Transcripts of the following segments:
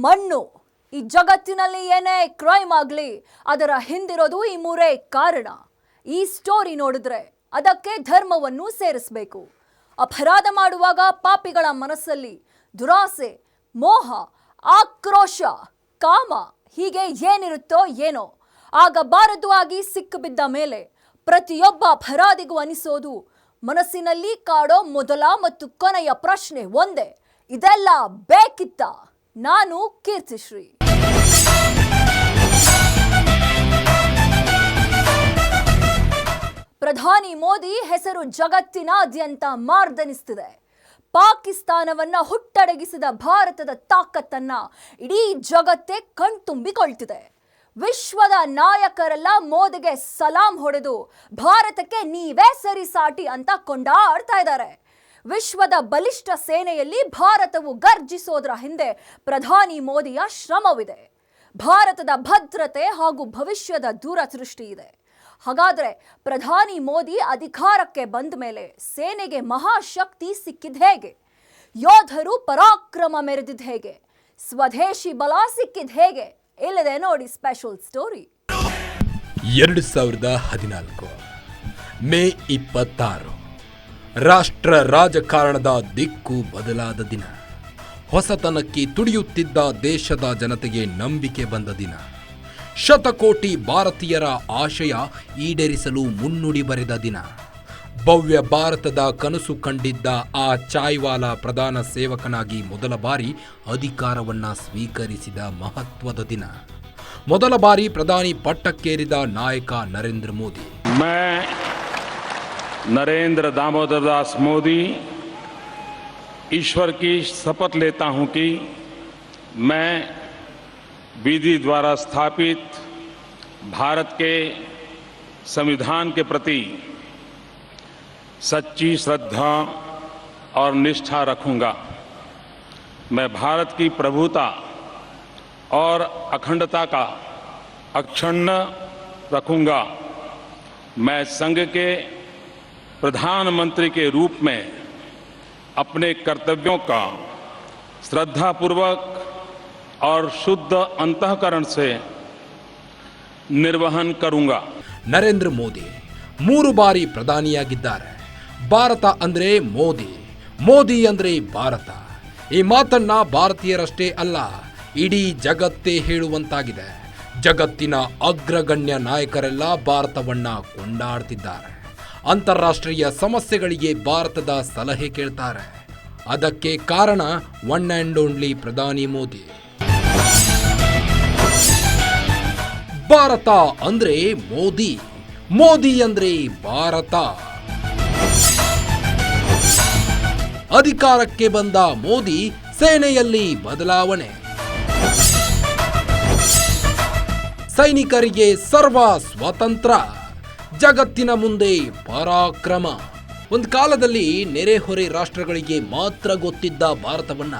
ಮಣ್ಣು. ಈ ಜಗತ್ತಿನಲ್ಲಿ ಏನೇ ಕ್ರೈಮ್ ಆಗಲಿ ಅದರ ಹಿಂದಿರೋದು ಈ ಮೂರೇ ಕಾರಣ. ಈ ಸ್ಟೋರಿ ನೋಡಿದ್ರೆ ಅದಕ್ಕೆ ಧರ್ಮವನ್ನು ಸೇರಿಸಬೇಕು. ಅಪರಾಧ ಮಾಡುವಾಗ ಪಾಪಿಗಳ ಮನಸ್ಸಲ್ಲಿ ದುರಾಸೆ, ಮೋಹ, ಆಕ್ರೋಶ, ಕಾಮ ಹೀಗೆ ಏನಿರುತ್ತೋ ಏನೋ ಆಗಬಾರದು ಆಗಿ ಸಿಕ್ಕಿಬಿದ್ದ ಮೇಲೆ ಪ್ರತಿಯೊಬ್ಬ ಅಪರಾಧಿಗೂ ಅನಿಸೋದು, ಮನಸ್ಸಿನಲ್ಲಿ ಕಾಡೋ ಮೊದಲ ಮತ್ತು ಕೊನೆಯ ಪ್ರಶ್ನೆ ಒಂದೇ, ಇದೆಲ್ಲ ಬೇಕಿತ್ತ? ನಾನು ಕೀರ್ತಿಶ್ರೀ. ಪ್ರಧಾನಿ ಮೋದಿ ಹೆಸರು ಜಗತ್ತಿನಾದ್ಯಂತ ಮಾರ್ದನಿಸ್ತಿದೆ. ಪಾಕಿಸ್ತಾನವನ್ನ ಹುಟ್ಟಡಗಿಸಿದ ಭಾರತದ ತಾಕತ್ತನ್ನ ಇಡೀ ಜಗತ್ತೇ ಕಣ್ತುಂಬಿಕೊಳ್ತಿದೆ. ವಿಶ್ವದ ನಾಯಕರೆಲ್ಲ ಮೋದಿಗೆ ಸಲಾಂ ಹೊಡೆದು ಭಾರತಕ್ಕೆ ನೀವೇ ಸರಿಸಾಟಿ ಅಂತ ಕೊಂಡಾಡ್ತಾ ಇದ್ದಾರೆ. ವಿಶ್ವದ ಬಲಿಷ್ಠ ಸೇನೆಯಲ್ಲಿ ಭಾರತವು ಗರ್ಜಿಸೋದ್ರ ಹಿಂದೆ ಪ್ರಧಾನಿ ಮೋದಿಯ ಶ್ರಮವಿದೆ. ಭಾರತದ ಭದ್ರತೆ ಹಾಗೂ ಭವಿಷ್ಯದ ದೂರದೃಷ್ಟಿ ಇದೆ. ಹಾಗಾದ್ರೆ ಪ್ರಧಾನಿ ಮೋದಿ ಅಧಿಕಾರಕ್ಕೆ ಬಂದ ಮೇಲೆ ಸೇನೆಗೆ ಮಹಾಶಕ್ತಿ ಸಿಕ್ಕಿದ್ ಹೇಗೆ? ಯೋಧರು ಪರಾಕ್ರಮ ಮೆರೆದಿದ್ ಹೇಗೆ? ಸ್ವದೇಶಿ ಬಲ ಸಿಕ್ಕಿದ್ ಹೇಗೆ? ಇಲ್ಲದೆ ನೋಡಿ ಸ್ಪೆಷಲ್ ಸ್ಟೋರಿ. 2014 ಮೇ 26 ರಾಷ್ಟ್ರ ರಾಜಕಾರಣದ ದಿಕ್ಕು ಬದಲಾದ ದಿನ. ಹೊಸತನಕ್ಕೆ ತುಡಿಯುತ್ತಿದ್ದ ದೇಶದ ಜನತೆಗೆ ನಂಬಿಕೆ ಬಂದ ದಿನ. ಶತಕೋಟಿ ಭಾರತೀಯರ ಆಶಯ ಈಡೇರಿಸಲು ಮುನ್ನುಡಿ ಬರೆದ ದಿನ. ಭವ್ಯ ಭಾರತದ ಕನಸು ಕಂಡಿದ್ದ ಆ ಚಾಯ್ವಾಲಾ ಪ್ರಧಾನ ಸೇವಕನಾಗಿ ಮೊದಲ ಬಾರಿ ಅಧಿಕಾರವನ್ನ ಸ್ವೀಕರಿಸಿದ ಮಹತ್ವದ ದಿನ. ಮೊದಲ ಬಾರಿ ಪ್ರಧಾನಿ ಪಟ್ಟಕ್ಕೇರಿದ ನಾಯಕ ನರೇಂದ್ರ ಮೋದಿ. नरेंद्र दामोदर दास मोदी ईश्वर की शपथ लेता हूं कि मैं विधि द्वारा स्थापित भारत के संविधान के प्रति सच्ची श्रद्धा और निष्ठा रखूंगा। मैं भारत की प्रभुता और अखंडता का अक्षुण्ण रखूंगा। मैं संघ के प्रधानमंत्री के रूप में अपने कर्तव्यों का श्रद्धापूर्वक और शुद्ध अंतःकरण से ನಿರ್ವಹಣ ಕರುಂಗಾ. ನರೇಂದ್ರ ಮೋದಿ 3 ಬಾರಿ ಪ್ರಧಾನಿಯಾಗಿದ್ದಾರೆ. ಭಾರತ ಅಂದ್ರೆ ಮೋದಿ, ಮೋದಿ ಅಂದ್ರೆ ಭಾರತ. ಈ ಮಾತನ್ನ ಭಾರತೀಯರಷ್ಟೇ ಅಲ್ಲ, ಇಡೀ ಜಗತ್ತೇ ಹೇಳುವಂತಾಗಿದೆ. ಜಗತ್ತಿನ ಅಗ್ರಗಣ್ಯ ನಾಯಕರೆಲ್ಲ ಭಾರತವನ್ನ ಕೊಂಡಾಡ್ತಿದ್ದಾರೆ. ಅಂತಾರಾಷ್ಟ್ರೀಯ ಸಮಸ್ಯೆಗಳಿಗೆ ಭಾರತದ ಸಲಹೆ ಕೇಳ್ತಾರೆ. ಅದಕ್ಕೆ ಕಾರಣ ಒನ್ ಆ್ಯಂಡ್ ಓನ್ಲಿ ಪ್ರಧಾನಿ ಮೋದಿ. ಭಾರತ ಅಂದ್ರೆ ಮೋದಿ, ಮೋದಿ ಅಂದ್ರೆ ಭಾರತ. ಅಧಿಕಾರಕ್ಕೆ ಬಂದ ಮೋದಿ ಸೇನೆಯಲ್ಲಿ ಬದಲಾವಣೆ. ಸೈನಿಕರಿಗೆ ಸರ್ವ ಸ್ವತಂತ್ರ, ಜಗತ್ತಿನ ಮುಂದೆ ಪರಾಕ್ರಮ. ಒಂದು ಕಾಲದಲ್ಲಿ ನೆರೆಹೊರೆ ರಾಷ್ಟ್ರಗಳಿಗೆ ಮಾತ್ರ ಗೊತ್ತಿದ್ದ ಭಾರತವನ್ನ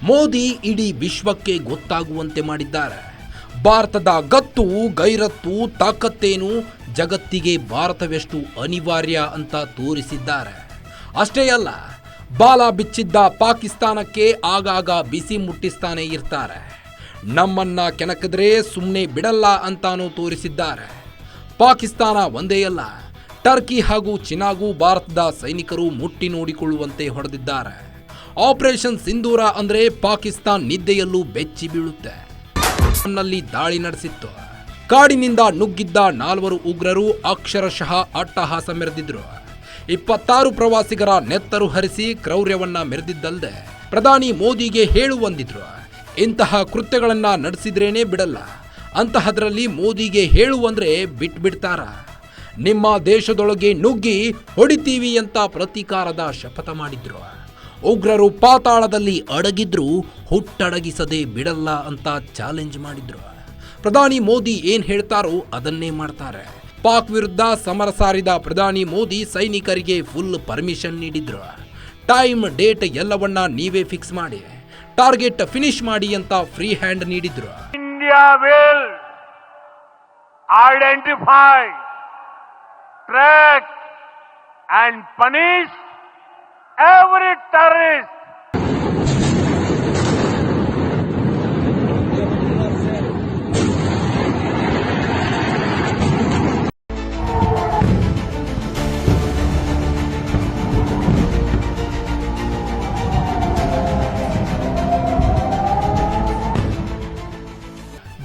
ಮೋದಿ ಇಡೀ ವಿಶ್ವಕ್ಕೆ ಗೊತ್ತಾಗುವಂತೆ ಮಾಡಿದ್ದಾರೆ. ಭಾರತದ ಗತ್ತು, ಗೈರತ್ತು, ತಾಕತ್ತೇನು, ಜಗತ್ತಿಗೆ ಭಾರತವೆಷ್ಟು ಅನಿವಾರ್ಯ ಅಂತ ತೋರಿಸಿದ್ದಾರೆ. ಅಷ್ಟೇ ಅಲ್ಲ, ಬಾಲ ಬಿಚ್ಚಿದ್ದ ಪಾಕಿಸ್ತಾನಕ್ಕೆ ಆಗಾಗ ಬಿಸಿ ಮುಟ್ಟಿಸ್ತಾನೆ ಇರ್ತಾರೆ. ನಮ್ಮನ್ನ ಕೆಣಕಿದ್ರೆ ಸುಮ್ಮನೆ ಬಿಡಲ್ಲ ಅಂತಾನೂ ತೋರಿಸಿದ್ದಾರೆ. ಪಾಕಿಸ್ತಾನ ಒಂದೇ ಅಲ್ಲ, ಟರ್ಕಿ ಹಾಗೂ ಚೀನಾಗೂ ಭಾರತದ ಸೈನಿಕರು ಮುಟ್ಟಿ ನೋಡಿಕೊಳ್ಳುವಂತೆ ಹೊಡೆದಿದ್ದಾರೆ. ಆಪರೇಷನ್ ಸಿಂಧೂರ ಅಂದ್ರೆ ಪಾಕಿಸ್ತಾನ ನಿದ್ದೆಯಲ್ಲೂ ಬೆಚ್ಚಿ ಬೀಳುತ್ತೆ. ನಲ್ಲಿ ದಾಳಿ ನಡೆಸಿತ್ತು. ಕಾಡಿನಿಂದ ನುಗ್ಗಿದ್ದ 4 ಉಗ್ರರು ಅಕ್ಷರಶಃ ಅಟ್ಟಹಾಸ ಮೆರೆದಿದ್ರು. 26 ಪ್ರವಾಸಿಗರ ನೆತ್ತರು ಹರಿಸಿ ಕ್ರೌರ್ಯವನ್ನ ಮೆರೆದಿದ್ದಲ್ಲದೆ ಪ್ರಧಾನಿ ಮೋದಿಗೆ ಹೇಳುವಂದಿದ್ರು, ಇಂತಹ ಕೃತ್ಯಗಳನ್ನ ನಡೆಸಿದ್ರೇನೆ ಬಿಡಲ್ಲ, ಅಂತಹದ್ರಲ್ಲಿ ಮೋದಿಗೆ ಹೇಳುವಂದ್ರೆ ಬಿಟ್ಬಿಡ್ತಾರ, ನಿಮ್ಮ ದೇಶದೊಳಗೆ ನುಗ್ಗಿ ಹೊಡಿತೀವಿ ಅಂತ ಪ್ರತೀಕಾರದ ಶಪಥ ಮಾಡಿದ್ರು. ಉಗ್ರರು ಪಾತಾಳದಲ್ಲಿ ಅಡಗಿದ್ರು ಹುಟ್ಟಡಗಿಸದೆ ಬಿಡಲ್ಲ ಅಂತ ಚಾಲೆಂಜ್ ಮಾಡಿದ್ರು. ಪ್ರಧಾನಿ ಮೋದಿ ಏನ್ ಹೇಳ್ತಾರೋ ಅದನ್ನೇ ಮಾಡ್ತಾರೆ. ಪಾಕ್ ವಿರುದ್ಧ ಸಮರ ಸಾರಿದ ಪ್ರಧಾನಿ ಮೋದಿ ಸೈನಿಕರಿಗೆ ಫುಲ್ ಪರ್ಮಿಷನ್ ನೀಡಿದ್ರು. ಟೈಮ್, ಡೇಟ್ ಎಲ್ಲವನ್ನ ನೀವೇ ಫಿಕ್ಸ್ ಮಾಡಿ, ಟಾರ್ಗೆಟ್ ಫಿನಿಶ್ ಮಾಡಿ ಅಂತ ಫ್ರೀ ಹ್ಯಾಂಡ್ ನೀಡಿದ್ರು. India will identify, track and punish every terrorist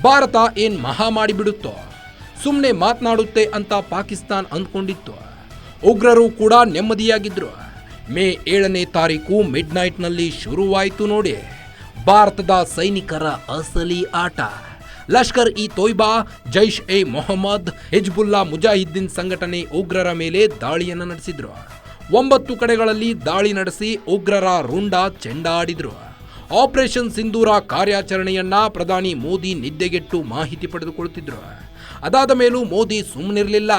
Bharat ಏನ್ ಮಹಾ ಮಾಡಿಬಿಡುತ್ತೋ, ಸುಮ್ಮನೆ ಮಾತನಾಡುತ್ತೆ ಅಂತ ಪಾಕಿಸ್ತಾನ್ ಅಂದ್ಕೊಂಡಿತ್ತು. ಉಗ್ರರು ಕೂಡ ನೆಮ್ಮದಿಯಾಗಿದ್ರು. ಮೇ 7ನೇ ತಾರೀಕು ಮಿಡ್ ನೈಟ್ನಲ್ಲಿ ಶುರುವಾಯಿತು ನೋಡಿ ಭಾರತದ ಸೈನಿಕರ ಅಸಲಿ ಆಟ. ಲಷ್ಕರ್ ಇ ತೊಯ್ಬಾ, ಜೈಷ್ ಎ ಮೊಹಮ್ಮದ್, ಹಿಜ್ಬುಲ್ಲಾ ಮುಜಾಹಿದ್ದೀನ್ ಸಂಘಟನೆ ಉಗ್ರರ ಮೇಲೆ ದಾಳಿಯನ್ನು ನಡೆಸಿದ್ರು. 9 ಕಡೆಗಳಲ್ಲಿ ದಾಳಿ ನಡೆಸಿ ಉಗ್ರರ ರುಂಡ ಚೆಂಡಾಡಿದ್ರು. ಆಪರೇಷನ್ ಸಿಂಧೂರ ಕಾರ್ಯಾಚರಣೆಯನ್ನ ಪ್ರಧಾನಿ ಮೋದಿ ನಿದ್ದೆಗೆಟ್ಟು ಮಾಹಿತಿ ಪಡೆದುಕೊಳ್ಳುತ್ತಿದ್ರು. ಅದಾದ ಮೇಲೂ ಮೋದಿ ಸುಮ್ಮನಿರಲಿಲ್ಲ.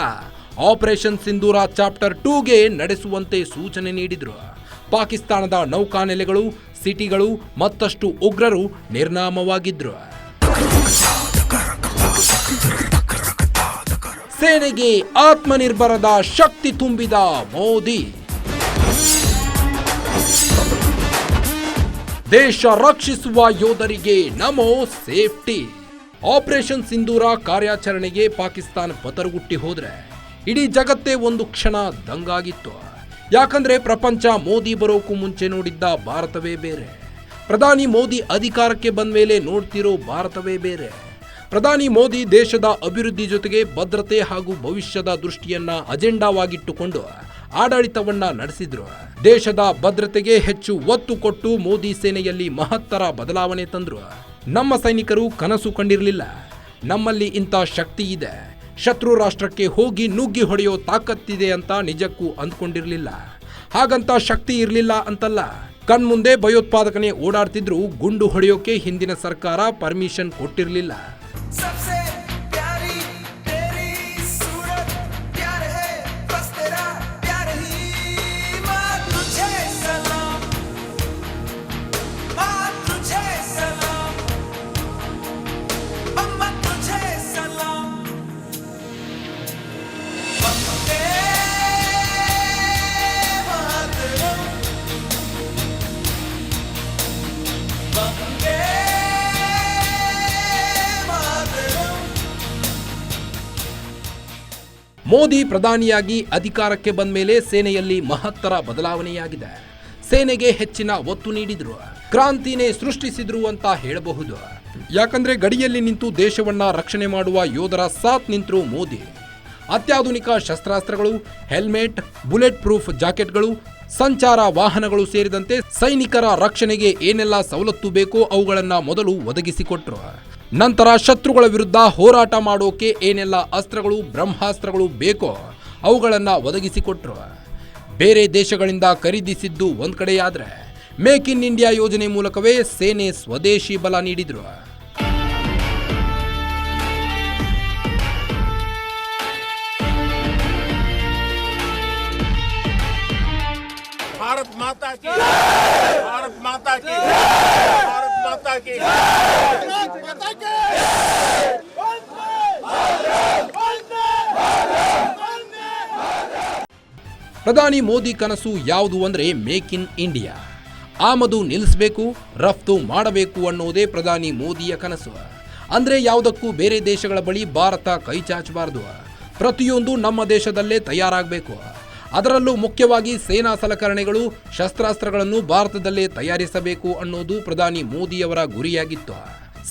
ಆಪರೇಷನ್ ಸಿಂಧೂರ ಚಾಪ್ಟರ್ 2ಗೆ ನಡೆಸುವಂತೆ ಸೂಚನೆ ನೀಡಿದ್ರು. ಪಾಕಿಸ್ತಾನದ ನೌಕಾನೆಲೆಗಳು, ಸಿಟಿಗಳು, ಮತ್ತಷ್ಟು ಉಗ್ರರು ನಿರ್ನಾಮವಾಗಿದ್ರು. ಸೇನೆಗೆ ಆತ್ಮನಿರ್ಭರದ ಶಕ್ತಿ ತುಂಬಿದ ಮೋದಿ. ದೇಶ ರಕ್ಷಿಸುವ ಯೋಧರಿಗೆ ನಮೋ ಸೇಫ್ಟಿ. ಆಪರೇಷನ್ ಸಿಂಧೂರ ಕಾರ್ಯಾಚರಣೆಗೆ ಪಾಕಿಸ್ತಾನ ಪತರುಗುಟ್ಟಿ ಹೋದ್ರೆ ಇಡೀ ಜಗತ್ತೇ ಒಂದು ಕ್ಷಣ ದಂಗಾಗಿತ್ತು. ಯಾಕಂದ್ರೆ ಪ್ರಪಂಚ ಮೋದಿ ಬರೋಕ್ಕೂ ಮುಂಚೆ ನೋಡಿದ್ದ ಭಾರತವೇ ಬೇರೆ, ಪ್ರಧಾನಿ ಮೋದಿ ಅಧಿಕಾರಕ್ಕೆ ಬಂದ ಮೇಲೆ ನೋಡ್ತಿರೋ ಭಾರತವೇ ಬೇರೆ. ಪ್ರಧಾನಿ ಮೋದಿ ದೇಶದ ಅಭಿವೃದ್ಧಿ ಜೊತೆಗೆ ಭದ್ರತೆ ಹಾಗೂ ಭವಿಷ್ಯದ ದೃಷ್ಟಿಯನ್ನ ಅಜೆಂಡಾವಾಗಿಟ್ಟುಕೊಂಡು ಆಡಳಿತವನ್ನ ನಡೆಸಿದ್ರು. ದೇಶದ ಭದ್ರತೆಗೆ ಹೆಚ್ಚು ಒತ್ತು ಕೊಟ್ಟು ಮೋದಿ ಸೇನೆಯಲ್ಲಿ ಮಹತ್ತರ ಬದಲಾವಣೆ ತಂದ್ರು. ನಮ್ಮ ಸೈನಿಕರು ಕನಸು ಕಂಡಿರಲಿಲ್ಲ, ನಮ್ಮಲ್ಲಿ ಇಂಥ ಶಕ್ತಿ ಇದೆ, ಶತ್ರು ರಾಷ್ಟ್ರಕ್ಕೆ ಹೋಗಿ ನುಗ್ಗಿ ಹೊಡೆಯೋ ತಾಕತ್ತಿದೆ ಅಂತ ನಿಜಕ್ಕೂ ಅಂದ್ಕೊಂಡಿರಲಿಲ್ಲ. ಹಾಗಂತ ಶಕ್ತಿ ಇರಲಿಲ್ಲ ಅಂತಲ್ಲ, ಕಣ್ಮುಂದೆ ಭಯೋತ್ಪಾದಕನೇ ಓಡಾಡ್ತಿದ್ರು, ಗುಂಡು ಹೊಡೆಯೋಕೆ ಹಿಂದಿನ ಸರ್ಕಾರ ಪರ್ಮಿಷನ್ ಕೊಟ್ಟಿರಲಿಲ್ಲ. ಮೋದಿ ಪ್ರಧಾನಿಯಾಗಿ ಅಧಿಕಾರಕ್ಕೆ ಬಂದ ಮೇಲೆ ಸೇನೆಯಲ್ಲಿ ಮಹತ್ತರ ಬದಲಾವಣೆಯಾಗಿದೆ. ಸೇನೆಗೆ ಹೆಚ್ಚಿನ ಒತ್ತು ನೀಡಿದ್ರು, ಕ್ರಾಂತಿನೇ ಸೃಷ್ಟಿಸಿದ್ರು ಅಂತ ಹೇಳಬಹುದು. ಯಾಕಂದ್ರೆ ಗಡಿಯಲ್ಲಿ ನಿಂತು ದೇಶವನ್ನ ರಕ್ಷಣೆ ಮಾಡುವ ಯೋಧರ ಸಾಥ್ ನಿಂತರು ಮೋದಿ. ಅತ್ಯಾಧುನಿಕ ಶಸ್ತ್ರಾಸ್ತ್ರಗಳು, ಹೆಲ್ಮೆಟ್, ಬುಲೆಟ್ ಪ್ರೂಫ್ ಜಾಕೆಟ್ಗಳು, ಸಂಚಾರ ವಾಹನಗಳು ಸೇರಿದಂತೆ ಸೈನಿಕರ ರಕ್ಷಣೆಗೆ ಏನೆಲ್ಲ ಸವಲತ್ತು ಬೇಕೋ ಅವುಗಳನ್ನ ಮೊದಲು ಒದಗಿಸಿಕೊಟ್ರು. ನಂತರ ಶತ್ರುಗಳ ವಿರುದ್ಧ ಹೋರಾಟ ಮಾಡೋಕೆ ಏನೆಲ್ಲ ಅಸ್ತ್ರಗಳು, ಬ್ರಹ್ಮಾಸ್ತ್ರಗಳು ಬೇಕೋ ಅವುಗಳನ್ನ ಒದಗಿಸಿಕೊಟ್ರು. ಬೇರೆ ದೇಶಗಳಿಂದ ಖರೀದಿಸಿದ್ದು ಒಂದ್ ಕಡೆಯಾದ್ರೆ ಮೇಕ್ ಇನ್ ಇಂಡಿಯಾ ಯೋಜನೆ ಮೂಲಕವೇ ಸೇನೆ ಸ್ವದೇಶಿ ಬಲ ನೀಡಿದ್ರು. भारत माता की, भारत माता की, भारत माता की, भारत माता की। ಪ್ರಧಾನಿ ಮೋದಿ ಕನಸು ಯಾವುದು ಅಂದ್ರೆ ಮೇಕ್ ಇನ್ ಇಂಡಿಯಾ. ಆಮದು ನಿಲ್ಲಿಸಬೇಕು, ರಫ್ತು ಮಾಡಬೇಕು ಅನ್ನೋದೇ ಪ್ರಧಾನಿ ಮೋದಿಯ ಕನಸು. ಅಂದ್ರೆ ಯಾವುದಕ್ಕೂ ಬೇರೆ ದೇಶಗಳ ಬಳಿ ಭಾರತ ಕೈ ಚಾಚಬಾರದು, ಪ್ರತಿಯೊಂದು ನಮ್ಮ ದೇಶದಲ್ಲೇ ತಯಾರಾಗಬೇಕು. ಅದರಲ್ಲೂ ಮುಖ್ಯವಾಗಿ ಸೇನಾ ಸಲಕರಣೆಗಳು, ಶಸ್ತ್ರಾಸ್ತ್ರಗಳನ್ನು ಭಾರತದಲ್ಲೇ ತಯಾರಿಸಬೇಕು ಅನ್ನೋದು ಪ್ರಧಾನಿ ಮೋದಿಯವರ ಗುರಿಯಾಗಿತ್ತು.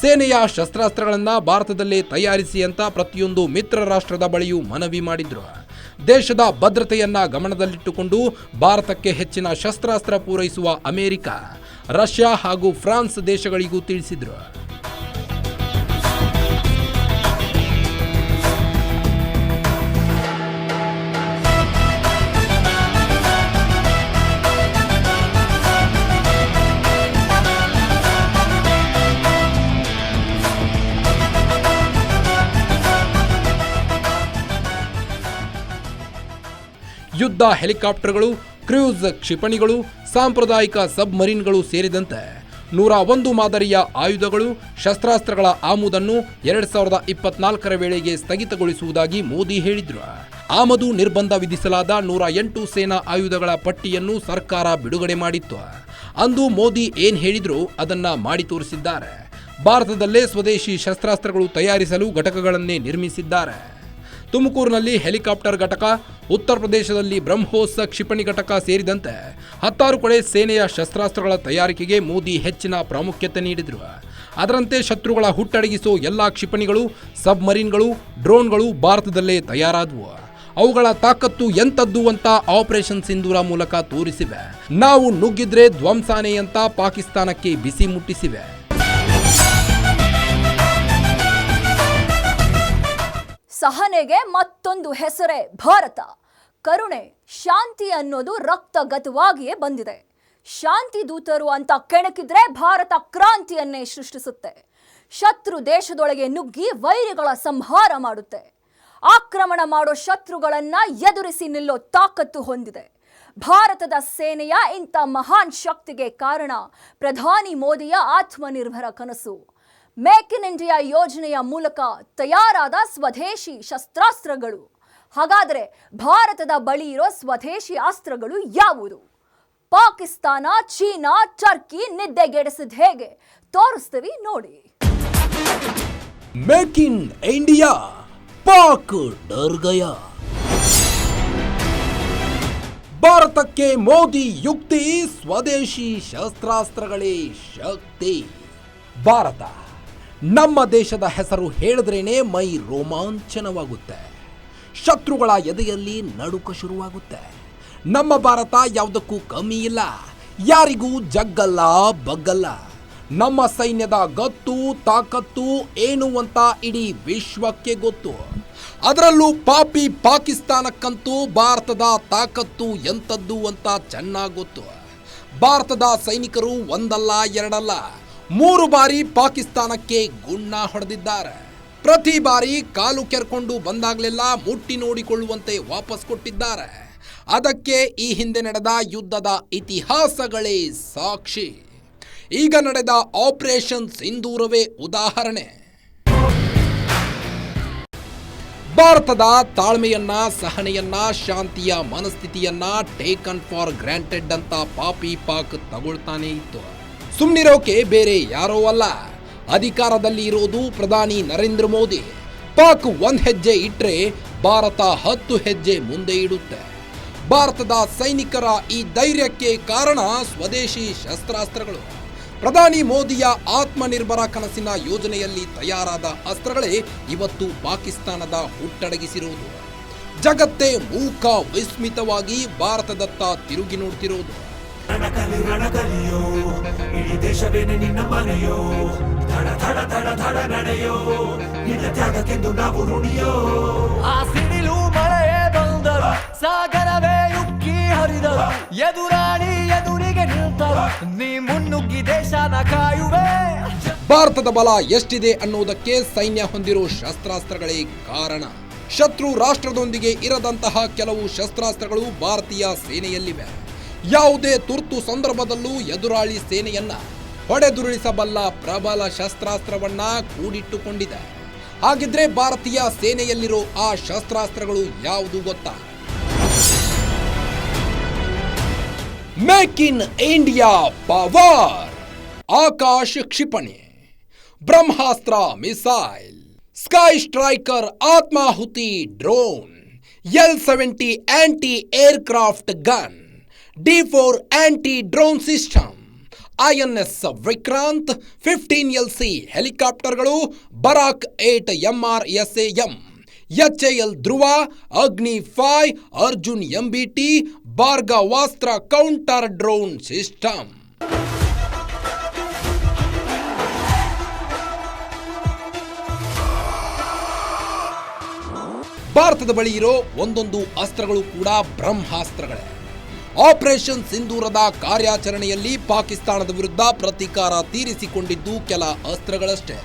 ಸೇನೆಯ ಶಸ್ತ್ರಾಸ್ತ್ರಗಳನ್ನ ಭಾರತದಲ್ಲೇ ತಯಾರಿಸಿ ಅಂತ ಪ್ರತಿಯೊಂದು ಮಿತ್ರ ರಾಷ್ಟ್ರದ ಬಳಿಯೂ ಮನವಿ ಮಾಡಿದ್ರು. ದೇಶದ ಭದ್ರತೆಯನ್ನ ಗಮನದಲ್ಲಿಟ್ಟುಕೊಂಡು ಭಾರತಕ್ಕೆ ಹೆಚ್ಚಿನ ಶಸ್ತ್ರಾಸ್ತ್ರ ಪೂರೈಸುವ ಅಮೆರಿಕ, ರಷ್ಯಾ ಹಾಗೂ ಫ್ರಾನ್ಸ್ ದೇಶಗಳಿಗೂ ತಿಳಿಸಿದ್ರು. ಯುದ್ಧ ಹೆಲಿಕಾಪ್ಟರ್ಗಳು, ಕ್ರೂಸ್ ಕ್ಷಿಪಣಿಗಳು, ಸಾಂಪ್ರದಾಯಿಕ ಸಬ್ಮರೀನ್ಗಳು ಸೇರಿದಂತೆ 101 ಮಾದರಿಯ ಆಯುಧಗಳು, ಶಸ್ತ್ರಾಸ್ತ್ರಗಳ ಆಮದನ್ನು 2024ರ ವೇಳೆಗೆ ಸ್ಥಗಿತಗೊಳಿಸುವುದಾಗಿ ಮೋದಿ ಹೇಳಿದ್ರು. ಆಮದು ನಿರ್ಬಂಧ ವಿಧಿಸಲಾದ 108 ಸೇನಾ ಆಯುಧಗಳ ಪಟ್ಟಿಯನ್ನು ಸರ್ಕಾರ ಬಿಡುಗಡೆ ಮಾಡಿತ್ತು. ಅಂದು ಮೋದಿ ಏನ್ ಹೇಳಿದ್ರು ಅದನ್ನ ಮಾಡಿ ತೋರಿಸಿದ್ದಾರೆ. ಭಾರತದಲ್ಲೇ ಸ್ವದೇಶಿ ಶಸ್ತ್ರಾಸ್ತ್ರಗಳು ತಯಾರಿಸಲು ಘಟಕಗಳನ್ನೇ ನಿರ್ಮಿಸಿದ್ದಾರೆ. ತುಮಕೂರಿನಲ್ಲಿ ಹೆಲಿಕಾಪ್ಟರ್ ಘಟಕ, ಉತ್ತರ ಪ್ರದೇಶದಲ್ಲಿ ಬ್ರಹ್ಮೋಸ್ ಕ್ಷಿಪಣಿ ಘಟಕ ಸೇರಿದಂತೆ 16 ಕಡೆ ಸೇನೆಯ ಶಸ್ತ್ರಾಸ್ತ್ರಗಳ ತಯಾರಿಕೆಗೆ ಮೋದಿ ಹೆಚ್ಚಿನ ಪ್ರಾಮುಖ್ಯತೆ ನೀಡಿದರು. ಅದರಂತೆ ಶತ್ರುಗಳ ಹುಟ್ಟಡಗಿಸೋ ಎಲ್ಲ ಕ್ಷಿಪಣಿಗಳು, ಸಬ್ಮರೀನ್ಗಳು, ಡ್ರೋನ್ಗಳು ಭಾರತದಲ್ಲೇ ತಯಾರಾದವು. ಅವುಗಳ ತಾಕತ್ತು ಎಂಥದ್ದು ಅಂತ ಆಪರೇಷನ್ ಸಿಂಧೂರ ಮೂಲಕ ತೋರಿಸಿವೆ. ನಾವು ನುಗ್ಗಿದ್ರೆ ಧ್ವಂಸಾನೆ ಅಂತ ಪಾಕಿಸ್ತಾನಕ್ಕೆ ಬಿಸಿ ಮುಟ್ಟಿಸಿವೆ. ಸಹನೆಗೆ ಮತ್ತೊಂದು ಹೆಸರೇ ಭಾರತ. ಕರುಣೆ, ಶಾಂತಿ ಅನ್ನೋದು ರಕ್ತಗತವಾಗಿಯೇ ಬಂದಿದೆ. ಶಾಂತಿ ದೂತರು ಅಂತ ಕೆಣಕಿದ್ರೆ ಭಾರತ ಕ್ರಾಂತಿಯನ್ನೇ ಸೃಷ್ಟಿಸುತ್ತೆ. ಶತ್ರು ದೇಶದೊಳಗೆ ನುಗ್ಗಿ ವೈರಿಗಳ ಸಂಹಾರ ಮಾಡುತ್ತೆ. ಆಕ್ರಮಣ ಮಾಡೋ ಶತ್ರುಗಳನ್ನ ಎದುರಿಸಿ ನಿಲ್ಲೋ ತಾಕತ್ತು ಹೊಂದಿದೆ. ಭಾರತದ ಸೇನೆಯ ಇಂಥ ಮಹಾನ್ ಶಕ್ತಿಗೆ ಕಾರಣ ಪ್ರಧಾನಿ ಮೋದಿಯ ಆತ್ಮನಿರ್ಭರ ಕನಸು. ಮೇಕ್ ಇನ್ ಇಂಡಿಯಾ ಯೋಜನೆಯ ಮೂಲಕ ತಯಾರಾದ ಸ್ವದೇಶಿ ಶಸ್ತ್ರಾಸ್ತ್ರಗಳು. ಹಾಗಾದರೆ ಭಾರತದ ಬಳಿ ಇರೋ ಸ್ವದೇಶಿ ಅಸ್ತ್ರಗಳು ಯಾವುದು? ಪಾಕಿಸ್ತಾನ, ಚೀನಾ, ಟರ್ಕಿ ನಿದ್ದೆಗೆಡಿಸಿದ ಹೇಗೆ ತೋರಿಸ್ತೀವಿ ನೋಡಿ. ಮೇಕ್ ಇನ್ ಇಂಡಿಯಾ, ಪಾಕ್ ಡರ್ ಗಯಾ. ಭಾರತಕ್ಕೆ ಮೋದಿ ಯುಕ್ತಿ, ಸ್ವದೇಶಿ ಶಸ್ತ್ರಾಸ್ತ್ರಗಳೇ ಶಕ್ತಿ. ಭಾರತ ನಮ್ಮ ದೇಶದ ಹೆಸರು ಹೇಳಿದ್ರೇನೆ ಮೈ ರೋಮಾಂಚನವಾಗುತ್ತೆ. ಶತ್ರುಗಳ ಎದೆಯಲ್ಲಿ ನಡುಕ ಶುರುವಾಗುತ್ತೆ. ನಮ್ಮ ಭಾರತ ಯಾವುದಕ್ಕೂ ಕಮ್ಮಿ ಇಲ್ಲ, ಯಾರಿಗೂ ಜಗ್ಗಲ್ಲ ಬಗ್ಗಲ್ಲ. ನಮ್ಮ ಸೈನ್ಯದ ಗತ್ತು ತಾಕತ್ತು ಏನು ಅಂತ ಇಡೀ ವಿಶ್ವಕ್ಕೆ ಗೊತ್ತು. ಅದರಲ್ಲೂ ಪಾಪಿ ಪಾಕಿಸ್ತಾನಕ್ಕಂತೂ ಭಾರತದ ತಾಕತ್ತು ಎಂಥದ್ದು ಅಂತ ಚೆನ್ನಾಗಿ ಗೊತ್ತು. ಭಾರತದ ಸೈನಿಕರು ಒಂದಲ್ಲ ಎರಡಲ್ಲ 3 ಬಾರಿ ಪಾಕಿಸ್ತಾನಕ್ಕೆ ಗುಣ್ಣ ಹೊಡೆದಿದ್ದಾರೆ. ಪ್ರತಿ ಬಾರಿ ಕಾಲು ಕೆರ್ಕೊಂಡು ಬಂದಾಗಲೆಲ್ಲ ಮುಟ್ಟಿ ನೋಡಿಕೊಳ್ಳುವಂತೆ ವಾಪಸ್ ಕೊಟ್ಟಿದ್ದಾರೆ. ಅದಕ್ಕೆ ಈ ಹಿಂದೆ ನಡೆದ ಯುದ್ಧದ ಇತಿಹಾಸಗಳೇ ಸಾಕ್ಷಿ. ಈಗ ನಡೆದ ಆಪರೇಷನ್ ಸಿಂಧೂರವೇ ಉದಾಹರಣೆ. ಭಾರತದ ತಾಳ್ಮೆಯನ್ನ, ಸಹನೆಯನ್ನ, ಶಾಂತಿಯ ಮನಸ್ಥಿತಿಯನ್ನ ಟೇಕನ್ ಫಾರ್ ಗ್ರಾಂಟೆಡ್ ಅಂತ ಪಾಪಿ ಪಾಕ್ ತಗೊಳ್ತಾನೆ ಇತ್ತು. ಸುಮ್ನಿರೋಕೆ ಬೇರೆ ಯಾರೋ ಅಲ್ಲ, ಅಧಿಕಾರದಲ್ಲಿ ಇರೋದು ಪ್ರಧಾನಿ ನರೇಂದ್ರ ಮೋದಿ. ಪಾಕ್ 1 ಹೆಜ್ಜೆ ಇಟ್ರೆ ಭಾರತ 10 ಹೆಜ್ಜೆ ಮುಂದೆ ಇಡುತ್ತೆ. ಭಾರತದ ಸೈನಿಕರ ಈ ಧೈರ್ಯಕ್ಕೆ ಕಾರಣ ಸ್ವದೇಶಿ ಶಸ್ತ್ರಾಸ್ತ್ರಗಳು. ಪ್ರಧಾನಿ ಮೋದಿಯ ಆತ್ಮನಿರ್ಭರ ಕನಸಿನ ಯೋಜನೆಯಲ್ಲಿ ತಯಾರಾದ ಅಸ್ತ್ರಗಳೇ ಇವತ್ತು ಪಾಕಿಸ್ತಾನದ ಹುಟ್ಟಡಗಿಸಿರುವುದು. ಜಗತ್ತೇ ಮೂಕ ವಿಸ್ಮಿತವಾಗಿ ಭಾರತದತ್ತ ತಿರುಗಿ ನೋಡ್ತಿರೋದು. ರಣಕಲಿಯೋ ಇಡೀ ದೇಶವೇನೆ ನಿನ್ನ ಮನೆಯೋ, ಧಡ ಧಡ ಧಡ ಧಡ ನಡೆಯೋ, ನಿನ್ನ ತ್ಯಾಗಕ್ಕೆಂದು ನಾವು ಋಣಿಯೋ. ಆ ಸಿಡಿಲು ಮಳೆಯೇ ಬಂದರು, ಸಾಗರವೇ ಉಕ್ಕಿ ಹರಿದರು, ಎದುರಾಳಿ ಎದುರಿಗೆ ನಿಂತರು, ನೀ ಮುನ್ನುಗ್ಗಿ ದೇಶನ ಕಾಯುವೆ. ಭಾರತದ ಬಲ ಎಷ್ಟಿದೆ ಅನ್ನೋದಕ್ಕೆ ಸೈನ್ಯ ಹೊಂದಿರೋ ಶಸ್ತ್ರಾಸ್ತ್ರಗಳೇ ಕಾರಣ. ಶತ್ರು ರಾಷ್ಟ್ರದೊಂದಿಗೆ ಇರದಂತಹ ಕೆಲವು ಶಸ್ತ್ರಾಸ್ತ್ರಗಳು ಭಾರತೀಯ ಸೇನೆಯಲ್ಲಿವೆ. ಯಾವುದೇ ತುರ್ತು ಸಂದರ್ಭದಲ್ಲೂ ಎದುರಾಳಿ ಸೇನೆಯನ್ನ ಹೊಡೆದುರುಳಿಸಬಲ್ಲ ಪ್ರಬಲ ಶಸ್ತ್ರಾಸ್ತ್ರವನ್ನ ಕೂಡಿಟ್ಟುಕೊಂಡಿದೆ. ಹಾಗಿದ್ರೆ ಭಾರತೀಯ ಸೇನೆಯಲ್ಲಿರೋ ಆ ಶಸ್ತ್ರಾಸ್ತ್ರಗಳು ಯಾವುದು ಗೊತ್ತಾ? Make in India power, Akash ಕ್ಷಿಪಣಿ, ಬ್ರಹ್ಮಾಸ್ತ್ರ ಮಿಸೈಲ್, ಸ್ಕೈ ಸ್ಟ್ರೈಕರ್ ಆತ್ಮಾಹುತಿ drone, L-70 anti aircraft gun, D4 anti drone system, INS Vikrant, 15LC ಹೆಲಿಕಾಪ್ಟರ್ಗಳು, Barak 8 MRSAM, HAL Dhruva, Agni 5, Arjun MBT, Bhargavastra counter drone system. ಭಾರತದ ಬಳಿ ಇರೋ ಒಂದೊಂದು ಅಸ್ತ್ರಗಳು ಕೂಡ ಬ್ರಹ್ಮಾಸ್ತ್ರಗಳೇ. ಆಪರೇಷನ್ ಸಿಂಧೂರದ ಕಾರ್ಯಾಚರಣೆಯಲ್ಲಿ ಪಾಕಿಸ್ತಾನದ ವಿರುದ್ಧ ಪ್ರತೀಕಾರ ತೀರಿಸಿಕೊಂಡಿದ್ದು ಕೆಲ ಅಸ್ತ್ರಗಳಷ್ಟೇ.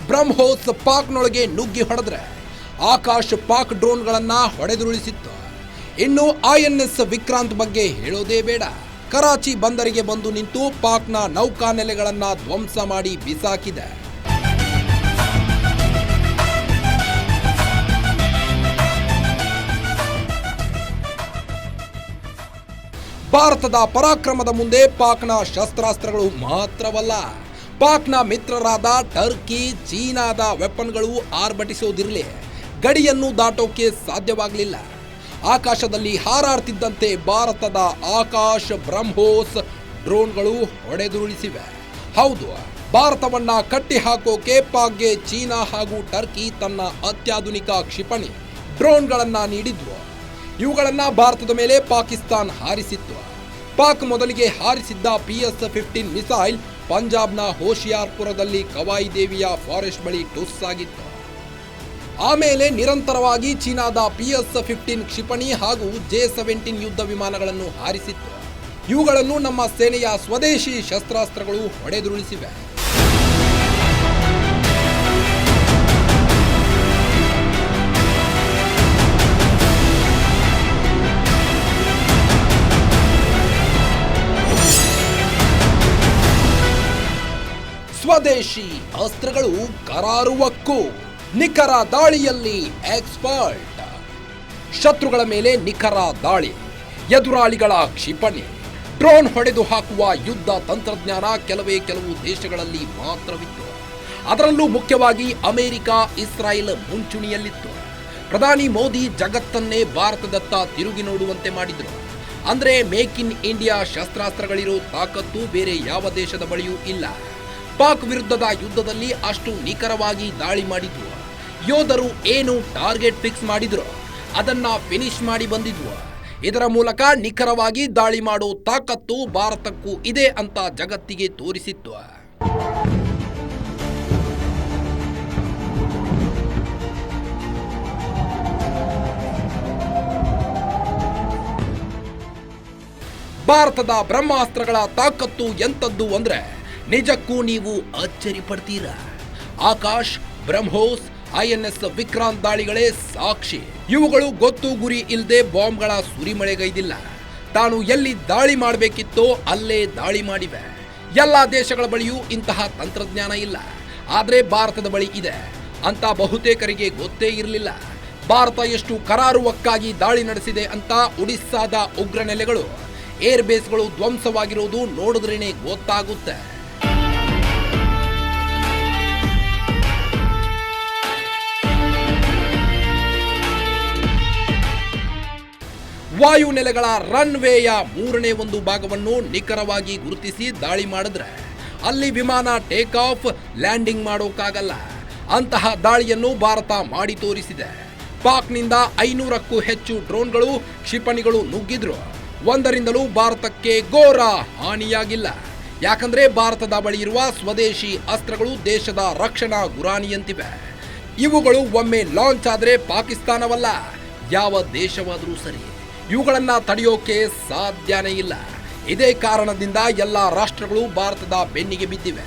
ಬ್ರಹ್ಮೋಸ್ ಪಾಕ್ನೊಳಗೆ ನುಗ್ಗಿ ಹೊಡೆದ್ರೆ ಆಕಾಶ್ ಪಾಕ್ ಡ್ರೋನ್ಗಳನ್ನ ಹೊಡೆದುರುಳಿಸಿತ್ತು. ಇನ್ನು INS ವಿಕ್ರಾಂತ್ ಬಗ್ಗೆ ಹೇಳೋದೇ ಬೇಡ. ಕರಾಚಿ ಬಂದರಿಗೆ ಬಂದು ನಿಂತು ಪಾಕ್ನ ನೌಕಾ ನೆಲೆಗಳನ್ನ ಧ್ವಂಸ ಮಾಡಿ ಬಿಸಾಕಿದೆ. ಭಾರತದ ಪರಾಕ್ರಮದ ಮುಂದೆ ಪಾಕ್ನ ಶಸ್ತ್ರಾಸ್ತ್ರಗಳು ಮಾತ್ರವಲ್ಲ, ಪಾಕ್ನ ಮಿತ್ರರಾದ ಟರ್ಕಿ, ಚೀನಾದ ವೆಪನ್ಗಳು ಆರ್ಭಟಿಸೋದಿರಲಿ, ಗಡಿಯನ್ನು ದಾಟೋಕೆ ಸಾಧ್ಯವಾಗಲಿಲ್ಲ. ಆಕಾಶದಲ್ಲಿ ಹಾರಾಡ್ತಿದ್ದಂತೆ ಭಾರತದ ಆಕಾಶ್ ಬ್ರಹ್ಮೋಸ್ ಡ್ರೋನ್ಗಳು ಹೊಡೆದುರುಳಿಸಿವೆ. ಹೌದು, ಭಾರತವನ್ನ ಕಟ್ಟಿ ಹಾಕೋಕೆ ಪಾಕ್ಗೆ ಚೀನಾ ಹಾಗೂ ಟರ್ಕಿ ತನ್ನ ಅತ್ಯಾಧುನಿಕ ಕ್ಷಿಪಣಿ ಡ್ರೋನ್ಗಳನ್ನ ನೀಡಿದ್ವು. ಇವುಗಳನ್ನ ಭಾರತದ ಮೇಲೆ ಪಾಕಿಸ್ತಾನ್ ಹಾರಿಸಿತ್ತು. ಪಾಕ್ ಮೊದಲಿಗೆ ಹಾರಿಸಿದ್ದ PS-15 ಮಿಸೈಲ್ ಪಂಜಾಬ್ನ ಹೋಶಿಯಾರ್ಪುರದಲ್ಲಿ ಕವಾಯಿ ದೇವಿಯ ಫಾರೆಸ್ಟ್ ಬಳಿ ಟುಸ್ ಆಗಿತ್ತು. ಆಮೇಲೆ ನಿರಂತರವಾಗಿ ಚೀನಾದ PS-15 ಕ್ಷಿಪಣಿ ಹಾಗೂ J-17 ಯುದ್ಧ ವಿಮಾನಗಳನ್ನು ಹಾರಿಸಿತ್ತು. ಇವುಗಳನ್ನು ನಮ್ಮ ಸೇನೆಯ ಸ್ವದೇಶಿ ಶಸ್ತ್ರಾಸ್ತ್ರಗಳು ಹೊಡೆದುರುಳಿಸಿವೆ. ಸ್ವದೇಶಿ ಅಸ್ತ್ರಗಳು ಕರಾರುವಕ್ಕು, ನಿಖರ ದಾಳಿಯಲ್ಲಿ ಎಕ್ಸ್ಪರ್ಟ್. ಶತ್ರುಗಳ ಮೇಲೆ ನಿಖರ ದಾಳಿ, ಎದುರಾಳಿಗಳ ಕ್ಷಿಪಣಿ, ಡ್ರೋನ್ ಹೊಡೆದು ಹಾಕುವ ಯುದ್ಧ ತಂತ್ರಜ್ಞಾನ ಕೆಲವು ದೇಶಗಳಲ್ಲಿ ಮಾತ್ರವಿತ್ತು. ಅದರಲ್ಲೂ ಮುಖ್ಯವಾಗಿ ಅಮೆರಿಕ, ಇಸ್ರಾಯೇಲ್ ಮುಂಚೂಣಿಯಲ್ಲಿತ್ತು. ಪ್ರಧಾನಿ ಮೋದಿ ಜಗತ್ತನ್ನೇ ಭಾರತದತ್ತ ತಿರುಗಿ ನೋಡುವಂತೆ ಮಾಡಿದ್ರು. ಅಂದ್ರೆ ಮೇಕ್ ಇನ್ ಇಂಡಿಯಾ ಶಸ್ತ್ರಾಸ್ತ್ರಗಳಿರೋ ತಾಕತ್ತು ಬೇರೆ ಯಾವ ದೇಶದ ಬಳಿಯೂ ಇಲ್ಲ. ಪಾಕ್ ವಿರುದ್ಧದ ಯುದ್ಧದಲ್ಲಿ ಅಷ್ಟು ನಿಖರವಾಗಿ ದಾಳಿ ಮಾಡಿದ್ವು. ಯೋಧರು ಏನು ಟಾರ್ಗೆಟ್ ಫಿಕ್ಸ್ ಮಾಡಿದ್ರು ಅದನ್ನ ಫಿನಿಶ್ ಮಾಡಿ ಬಂದಿದ್ವು. ಇದರ ಮೂಲಕ ನಿಖರವಾಗಿ ದಾಳಿ ಮಾಡೋ ತಾಕತ್ತು ಭಾರತಕ್ಕೂ ಇದೆ ಅಂತ ಜಗತ್ತಿಗೆ ತೋರಿಸಿತ್ತು. ಭಾರತದ ಬ್ರಹ್ಮಾಸ್ತ್ರಗಳ ತಾಕತ್ತು ಎಂತದ್ದು ಅಂದ್ರೆ ನಿಜಕ್ಕೂ ನೀವು ಅಚ್ಚರಿ ಪಡ್ತೀರಾ. ಆಕಾಶ್, ಬ್ರಹ್ಮೋಸ್, INS ವಿಕ್ರಾಂತ್ ದಾಳಿಗಳೇ ಸಾಕ್ಷಿ. ಇವುಗಳು ಗೊತ್ತು ಗುರಿ ಇಲ್ಲದೆ ಬಾಂಬ್ಗಳ ಸುರಿಮಳೆಗೈದಿಲ್ಲ. ತಾನು ಎಲ್ಲಿ ದಾಳಿ ಮಾಡಬೇಕಿತ್ತೋ ಅಲ್ಲೇ ದಾಳಿ ಮಾಡಿವೆ. ಎಲ್ಲ ದೇಶಗಳ ಬಳಿಯೂ ಇಂತಹ ತಂತ್ರಜ್ಞಾನ ಇಲ್ಲ, ಆದ್ರೆ ಭಾರತದ ಬಳಿ ಇದೆ ಅಂತ ಬಹುತೇಕರಿಗೆ ಗೊತ್ತೇ ಇರಲಿಲ್ಲ. ಭಾರತ ಎಷ್ಟು ಕರಾರುವಕ್ಕಾಗಿ ದಾಳಿ ನಡೆಸಿದೆ ಅಂತ ಒಡಿಸ್ಸಾದ ಉಗ್ರ ನೆಲೆಗಳು, ಏರ್ ಬೇಸ್ಗಳು ಧ್ವಂಸವಾಗಿರುವುದು ನೋಡಿದ್ರೇನೆ ಗೊತ್ತಾಗುತ್ತೆ. ವಾಯುನೆಲೆಗಳ ರನ್ವೇಯ 3ನೇ ಒಂದು ಭಾಗವನ್ನು ನಿಖರವಾಗಿ ಗುರುತಿಸಿ ದಾಳಿ ಮಾಡಿದ್ರೆ ಅಲ್ಲಿ ವಿಮಾನ ಟೇಕ್ ಆಫ್, ಲ್ಯಾಂಡಿಂಗ್ ಮಾಡೋಕ್ಕಾಗಲ್ಲ. ಅಂತಹ ದಾಳಿಯನ್ನು ಭಾರತ ಮಾಡಿ ತೋರಿಸಿದೆ. ಪಾಕ್ನಿಂದ 500ಕ್ಕೂ ಹೆಚ್ಚು ಡ್ರೋನ್ಗಳು, ಕ್ಷಿಪಣಿಗಳು ನುಗ್ಗಿದ್ರು. ಒಂದರಿಂದಲೂ ಭಾರತಕ್ಕೆ ಘೋರ ಹಾನಿಯಾಗಿಲ್ಲ. ಯಾಕಂದ್ರೆ ಭಾರತದ ಬಳಿ ಇರುವ ಸ್ವದೇಶಿ ಅಸ್ತ್ರಗಳು ದೇಶದ ರಕ್ಷಣಾ ಗುರಾಣಿಯಂತಿವೆ. ಇವುಗಳು ಒಮ್ಮೆ ಲಾಂಚ್ ಆದ್ರೆ ಪಾಕಿಸ್ತಾನವಲ್ಲ, ಯಾವ ದೇಶವಾದರೂ ಸರಿ ಇವುಗಳನ್ನ ತಡೆಯೋಕೆ ಸಾಧ್ಯನೇ ಇಲ್ಲ. ಇದೇ ಕಾರಣದಿಂದ ಎಲ್ಲ ರಾಷ್ಟ್ರಗಳು ಭಾರತದ ಬೆನ್ನಿಗೆ ಬಿದ್ದಿವೆ.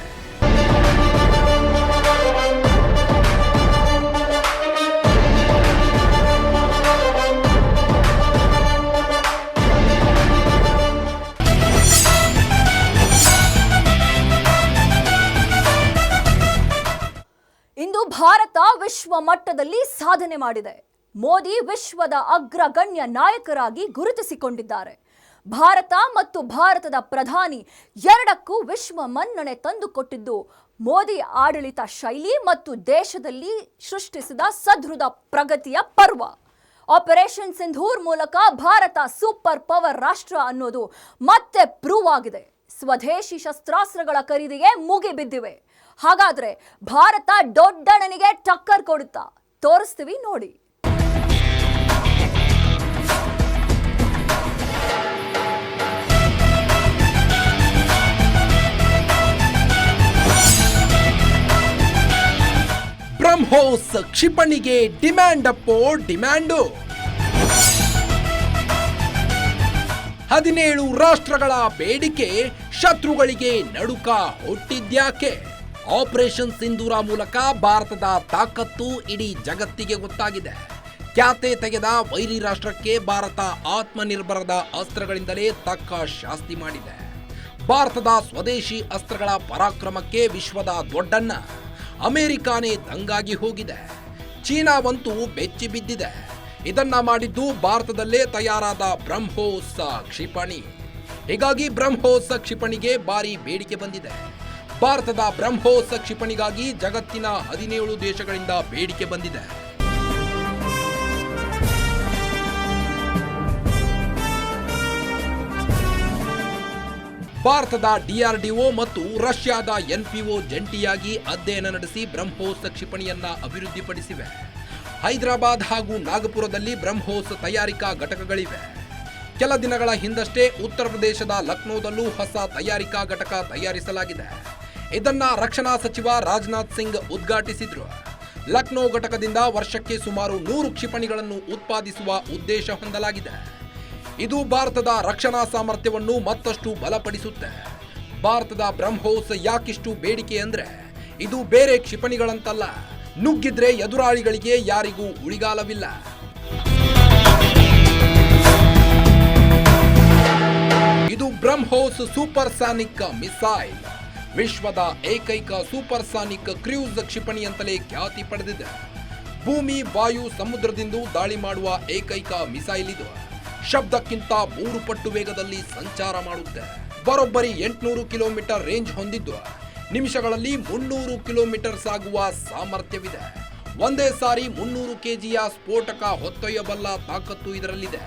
ಇಂದು ಭಾರತ ವಿಶ್ವ ಮಟ್ಟದಲ್ಲಿ ಸಾಧನೆ ಮಾಡಿದೆ. ಮೋದಿ ವಿಶ್ವದ ಅಗ್ರಗಣ್ಯ ನಾಯಕರಾಗಿ ಗುರುತಿಸಿಕೊಂಡಿದ್ದಾರೆ. ಭಾರತ ಮತ್ತು ಭಾರತದ ಪ್ರಧಾನಿ ಎರಡಕ್ಕೂ ವಿಶ್ವ ಮನ್ನಣೆ ತಂದುಕೊಟ್ಟಿದ್ದು ಮೋದಿ ಆಡಳಿತ ಶೈಲಿ ಮತ್ತು ದೇಶದಲ್ಲಿ ಸೃಷ್ಟಿಸಿದ ಸದೃಢ ಪ್ರಗತಿಯ ಪರ್ವ. ಆಪರೇಷನ್ ಸಿಂಧೂರ್ ಮೂಲಕ ಭಾರತ ಸೂಪರ್ ಪವರ್ ರಾಷ್ಟ್ರ ಅನ್ನೋದು ಮತ್ತೆ ಪ್ರೂವ್ ಆಗಿದೆ. ಸ್ವದೇಶಿ ಶಸ್ತ್ರಾಸ್ತ್ರಗಳ ಖರೀದಿಗೆ ಮುಗಿಬಿದ್ದಿವೆ. ಹಾಗಾದ್ರೆ ಭಾರತ ದೊಡ್ಡಣ್ಣನಿಗೆ ಟಕ್ಕರ್ ಕೊಡುತ್ತಾ? ತೋರಿಸ್ತೀವಿ ನೋಡಿ. ಬ್ರಹ್ಮೋಸ್ ಕ್ಷಿಪಣಿಗೆ ಡಿಮ್ಯಾಂಡ್ ಅಪ್ಪೋ ಡಿಮ್ಯಾಂಡು. 17 ರಾಷ್ಟ್ರಗಳ ಬೇಡಿಕೆ, ಶತ್ರುಗಳಿಗೆ ನಡುಕ ಹುಟ್ಟಿದ್ಯಾಕೆ? ಆಪರೇಷನ್ ಸಿಂಧೂರ ಮೂಲಕ ಭಾರತದ ತಾಕತ್ತು ಇಡೀ ಜಗತ್ತಿಗೆ ಗೊತ್ತಾಗಿದೆ. ಖ್ಯಾತೆ ತೆಗೆದ ವೈರಿ ರಾಷ್ಟ್ರಕ್ಕೆ ಭಾರತ ಆತ್ಮನಿರ್ಭರದ ಅಸ್ತ್ರಗಳಿಂದಲೇ ತಕ್ಕ ಶಾಸ್ತಿ ಮಾಡಿದೆ. ಭಾರತದ ಸ್ವದೇಶಿ ಅಸ್ತ್ರಗಳ ಪರಾಕ್ರಮಕ್ಕೆ ವಿಶ್ವದ ದೊಡ್ಡಣ್ಣ ಅಮೆರಿಕಾನೇ ದಂಗಾಗಿ ಹೋಗಿದೆ. ಚೀನಾವಂತೂ ಬೆಚ್ಚಿ ಬಿದ್ದಿದೆ. ಇದನ್ನ ಮಾಡಿದ್ದು ಭಾರತದಲ್ಲೇ ತಯಾರಾದ ಬ್ರಹ್ಮೋಸ್ ಕ್ಷಿಪಣಿ. ಹೀಗಾಗಿ ಬ್ರಹ್ಮೋಸ್ ಕ್ಷಿಪಣಿಗೆ ಭಾರಿ ಬೇಡಿಕೆ ಬಂದಿದೆ. ಭಾರತದ ಬ್ರಹ್ಮೋಸ್ ಕ್ಷಿಪಣಿಗಾಗಿ ಜಗತ್ತಿನ 17 ದೇಶಗಳಿಂದ ಬೇಡಿಕೆ ಬಂದಿದೆ. ಭಾರತದ DRDO ಮತ್ತು ರಷ್ಯಾದ NPO ಜಂಟಿಯಾಗಿ ಅಧ್ಯಯನ ನಡೆಸಿ ಬ್ರಹ್ಮೋಸ್ ಕ್ಷಿಪಣಿಯನ್ನ ಅಭಿವೃದ್ಧಿಪಡಿಸಿವೆ. ಹೈದರಾಬಾದ್ ಹಾಗೂ ನಾಗಪುರದಲ್ಲಿ ಬ್ರಹ್ಮೋಸ್ ತಯಾರಿಕಾ ಘಟಕಗಳಿವೆ. ಕೆಲ ದಿನಗಳ ಹಿಂದಷ್ಟೇ ಉತ್ತರ ಪ್ರದೇಶದ ಲಕ್ನೋದಲ್ಲೂ ಹೊಸ ತಯಾರಿಕಾ ಘಟಕ ತಯಾರಿಸಲಾಗಿದೆ. ಇದನ್ನ ರಕ್ಷಣಾ ಸಚಿವ ರಾಜನಾಥ್ ಸಿಂಗ್ ಉದ್ಘಾಟಿಸಿದ್ರು. ಲಕ್ನೋ ಘಟಕದಿಂದ ವರ್ಷಕ್ಕೆ ಸುಮಾರು 100 ಕ್ಷಿಪಣಿಗಳನ್ನು ಉತ್ಪಾದಿಸುವ ಉದ್ದೇಶ ಹೊಂದಲಾಗಿದೆ. ಇದು ಭಾರತದ ರಕ್ಷಣಾ ಸಾಮರ್ಥ್ಯವನ್ನು ಮತ್ತಷ್ಟು ಬಲಪಡಿಸುತ್ತೆ. ಭಾರತದ ಬ್ರಹ್ಮೋಸ್ ಯಾಕಿಷ್ಟು ಬೇಡಿಕೆ ಅಂದ್ರೆ ಇದು ಬೇರೆ ಕ್ಷಿಪಣಿಗಳಂತಲ್ಲ, ನುಗ್ಗಿದ್ರೆ ಎದುರಾಳಿಗಳಿಗೆ ಯಾರಿಗೂ ಉಳಿಗಾಲವಿಲ್ಲ. ಇದು ಬ್ರಹ್ಮೋಸ್ ಸೂಪರ್ಸಾನಿಕ್ ಮಿಸೈಲ್, ವಿಶ್ವದ ಏಕೈಕ ಸೂಪರ್ಸಾನಿಕ್ ಕ್ರೂಸ್ ಕ್ಷಿಪಣಿ ಅಂತಲೇ ಖ್ಯಾತಿ ಪಡೆದಿದೆ. ಭೂಮಿ, ವಾಯು, ಸಮುದ್ರದಿಂದ ದಾಳಿ ಮಾಡುವ ಏಕೈಕ ಮಿಸೈಲ್ ಇದು. ಶಬ್ದಕ್ಕಿಂತ 3 ಪಟ್ಟು ವೇಗದಲ್ಲಿ ಸಂಚಾರ ಮಾಡುತ್ತೆ. ಬರೋಬ್ಬರಿ 800 ಕಿಲೋಮೀಟರ್ ರೇಂಜ್ ಹೊಂದಿದ್ದು ನಿಮಿಷಗಳಲ್ಲಿ 300 ಕಿಲೋಮೀಟರ್ ಸಾಗುವ ಸಾಮರ್ಥ್ಯವಿದೆ. ಒಂದೇ ಸಾರಿ 300 ಕೆಜಿಯ ಸ್ಫೋಟಕ ಹೊತ್ತೊಯ್ಯಬಲ್ಲ ತಾಕತ್ತು ಇದರಲ್ಲಿದೆ.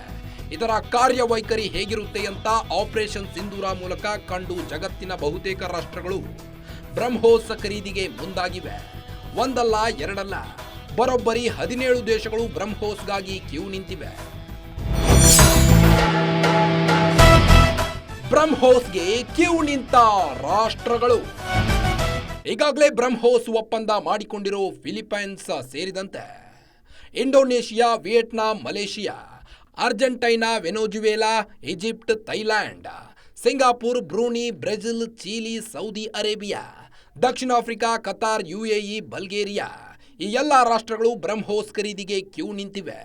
ಇದರ ಕಾರ್ಯವೈಖರಿ ಹೇಗಿರುತ್ತೆ ಅಂತ ಆಪರೇಷನ್ ಸಿಂಧೂರ ಮೂಲಕ ಕಂಡು ಜಗತ್ತಿನ ಬಹುತೇಕ ರಾಷ್ಟ್ರಗಳು ಬ್ರಹ್ಮೋಸ್ ಖರೀದಿಗೆ ಮುಂದಾಗಿವೆ. ಒಂದಲ್ಲ ಎರಡಲ್ಲ, ಬರೋಬ್ಬರಿ 17 ದೇಶಗಳು ಬ್ರಹ್ಮೋಸ್ಗಾಗಿ ಕ್ಯೂ ನಿಂತಿವೆ. ಬ್ರಹ್ಮೋಸ್ಗೆ ಕ್ಯೂ ನಿಂತ ರಾಷ್ಟ್ರಗಳು. ಈಗಾಗಲೇ ಬ್ರಹ್ಮೋಸ್ ಒಪ್ಪಂದ ಮಾಡಿಕೊಂಡಿರೋ ಫಿಲಿಪೈನ್ಸ್ ಸೇರಿದಂತೆ Indonesia, Vietnam, Malaysia, Argentina, Venezuela, Egypt, Thailand, Singapore, Brunei, Brazil, Chile, Saudi Arabia, ದಕ್ಷಿಣ ಆಫ್ರಿಕಾ, ಕತಾರ್, UAE, ಬಲ್ಗೇರಿಯಾ ಈ ಎಲ್ಲ ರಾಷ್ಟ್ರಗಳು ಬ್ರಹ್ಮೋಸ್ ಖರೀದಿಗೆ ಕ್ಯೂ ನಿಂತಿವೆ.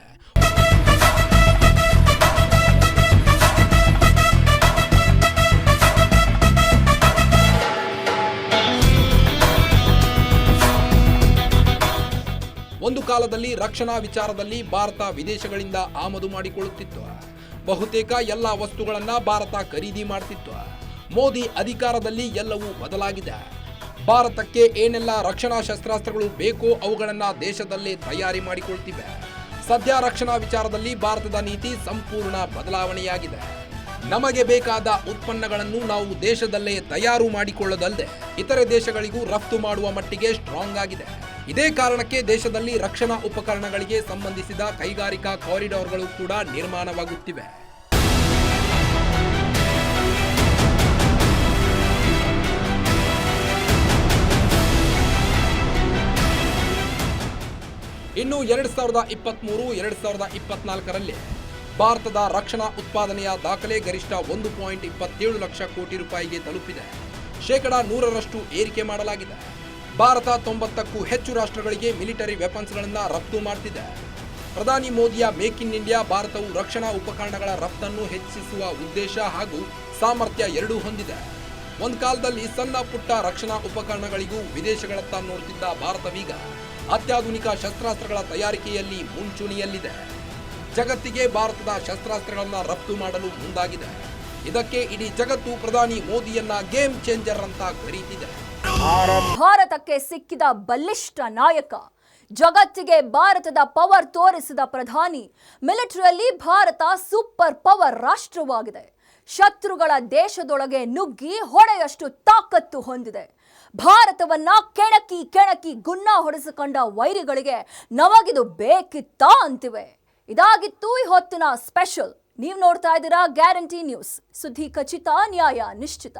ಒಂದು ಕಾಲದಲ್ಲಿ ರಕ್ಷಣಾ ವಿಚಾರದಲ್ಲಿ ಭಾರತ ವಿದೇಶಗಳಿಂದ ಆಮದು ಮಾಡಿಕೊಳ್ಳುತ್ತಿತ್ತು. ಬಹುತೇಕ ಎಲ್ಲ ವಸ್ತುಗಳನ್ನ ಭಾರತ ಖರೀದಿ ಮಾಡ್ತಿತ್ತು. ಮೋದಿ ಅಧಿಕಾರದಲ್ಲಿ ಎಲ್ಲವೂ ಬದಲಾಗಿದೆ. ಭಾರತಕ್ಕೆ ಏನೆಲ್ಲ ರಕ್ಷಣಾ ಶಸ್ತ್ರಾಸ್ತ್ರಗಳು ಬೇಕೋ ಅವುಗಳನ್ನ ದೇಶದಲ್ಲೇ ತಯಾರಿ ಮಾಡಿಕೊಳ್ತಿವೆ. ಸದ್ಯ ರಕ್ಷಣಾ ವಿಚಾರದಲ್ಲಿ ಭಾರತದ ನೀತಿ ಸಂಪೂರ್ಣ ಬದಲಾವಣೆಯಾಗಿದೆ. ನಮಗೆ ಬೇಕಾದ ಉತ್ಪನ್ನಗಳನ್ನು ನಾವು ದೇಶದಲ್ಲೇ ತಯಾರು ಮಾಡಿಕೊಳ್ಳದಲ್ಲದೆ ಇತರೆ ದೇಶಗಳಿಗೂ ರಫ್ತು ಮಾಡುವ ಮಟ್ಟಿಗೆ ಸ್ಟ್ರಾಂಗ್ ಆಗಿದೆ. ಇದೇ ಕಾರಣಕ್ಕೆ ದೇಶದಲ್ಲಿ ರಕ್ಷಣಾ ಉಪಕರಣಗಳಿಗೆ ಸಂಬಂಧಿಸಿದ ಕೈಗಾರಿಕಾ ಕಾರಿಡಾರ್ಗಳು ಕೂಡ ನಿರ್ಮಾಣವಾಗುತ್ತಿವೆ. ಇನ್ನು 2023-2024ರಲ್ಲಿ ಭಾರತದ ರಕ್ಷಣಾ ಉತ್ಪಾದನೆಯ ದಾಖಲೆ ಗರಿಷ್ಠ 1.27 ಲಕ್ಷ ಕೋಟಿ ರೂಪಾಯಿಗೆ ತಲುಪಿದೆ. ಶೇಕಡಾ 100ರಷ್ಟು ಏರಿಕೆ ಮಾಡಲಾಗಿದೆ. ಭಾರತ 90ಕ್ಕೂ ಹೆಚ್ಚು ರಾಷ್ಟ್ರಗಳಿಗೆ ಮಿಲಿಟರಿ ವೆಪನ್ಸ್ಗಳನ್ನು ರಫ್ತು ಮಾಡ್ತಿದೆ. ಪ್ರಧಾನಿ ಮೋದಿಯ ಮೇಕ್ ಇನ್ ಇಂಡಿಯಾ ಭಾರತವು ರಕ್ಷಣಾ ಉಪಕರಣಗಳ ರಫ್ತನ್ನು ಹೆಚ್ಚಿಸುವ ಉದ್ದೇಶ ಹಾಗೂ ಸಾಮರ್ಥ್ಯ ಎರಡೂ ಹೊಂದಿದೆ. ಒಂದು ಕಾಲದಲ್ಲಿ ಸಣ್ಣ ಪುಟ್ಟ ರಕ್ಷಣಾ ಉಪಕರಣಗಳಿಗೂ ವಿದೇಶಗಳತ್ತ ನೋಡುತ್ತಿದ್ದ ಭಾರತವೀಗ ಅತ್ಯಾಧುನಿಕ ಶಸ್ತ್ರಾಸ್ತ್ರಗಳ ತಯಾರಿಕೆಯಲ್ಲಿ ಮುಂಚೂಣಿಯಲ್ಲಿದೆ. ಜಗತ್ತಿಗೆ ಭಾರತದ ಶಸ್ತ್ರಾಸ್ತ್ರಗಳನ್ನು ರಫ್ತು ಮಾಡಲು ಮುಂದಾಗಿದೆ. ಇದಕ್ಕೆ ಇಡೀ ಜಗತ್ತು ಪ್ರಧಾನಿ ಮೋದಿಯನ್ನ ಗೇಮ್ ಚೇಂಜರ್ ಅಂತ ಕರೀತಿದೆ. ಭಾರತಕ್ಕೆ ಸಿಕ್ಕಿದ ಬಲಿಷ್ಠ ನಾಯಕ, ಜಗತ್ತಿಗೆ ಭಾರತದ ಪವರ್ ತೋರಿಸಿದ ಪ್ರಧಾನಿ. ಮಿಲಿಟರಿಯಲ್ಲಿ ಭಾರತ ಸೂಪರ್ ಪವರ್ ರಾಷ್ಟ್ರವಾಗಿದೆ. ಶತ್ರುಗಳ ದೇಶದೊಳಗೆ ನುಗ್ಗಿ ಹೊಡೆಯಷ್ಟು ತಾಕತ್ತು ಹೊಂದಿದೆ. ಭಾರತವನ್ನ ಕೆಣಕಿ ಕೆಣಕಿ ಗುನ್ನ ಹೊಡೆಸಿಕೊಂಡ ವೈರಿಗಳಿಗೆ ನಮಗಿದು ಬೇಕಿತ್ತಾ ಅಂತಿವೆ. ಇದಾಗಿತ್ತು ಈ ಹೊತ್ತಿನ ಸ್ಪೆಷಲ್. ನೀವು ನೋಡ್ತಾ ಇದ್ದೀರಾ ಗ್ಯಾರಂಟಿ ನ್ಯೂಸ್. ಸುದ್ದಿ ಖಚಿತ, ನ್ಯಾಯ ನಿಶ್ಚಿತ.